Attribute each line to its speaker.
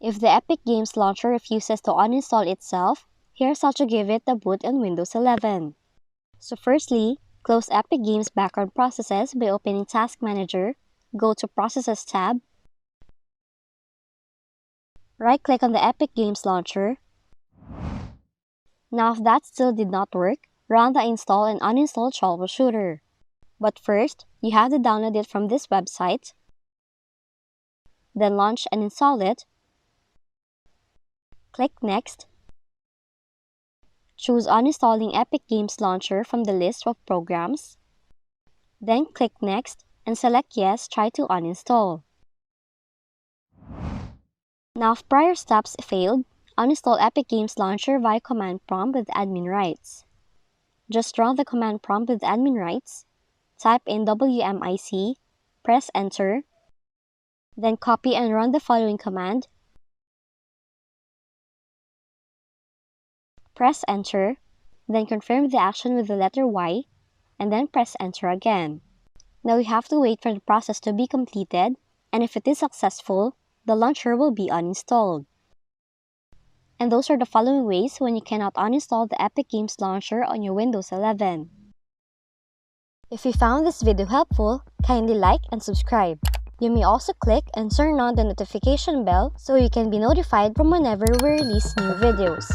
Speaker 1: If the Epic Games Launcher refuses to uninstall itself, here's how to give it the boot on Windows 11. So firstly, close Epic Games background processes by opening Task Manager, go to Processes tab, right-click on the Epic Games Launcher. Now if that still did not work, run the Install and Uninstall troubleshooter. But first, you have to download it from this website, then launch and install it. Click Next. Choose Uninstalling Epic Games Launcher from the list of programs. Then click Next and select Yes, try to uninstall. Now if prior steps failed, uninstall Epic Games Launcher via command prompt with admin rights. Just run the command prompt with admin rights, type in WMIC, press Enter, then copy and run the following command. Press Enter, then confirm the action with the letter Y, and then press Enter again. Now we have to wait for the process to be completed, and if it is successful, the launcher will be uninstalled. And those are the following ways when you cannot uninstall the Epic Games Launcher on your Windows 11. If you found this video helpful, kindly like and subscribe. You may also click and turn on the notification bell so you can be notified from whenever we release new videos.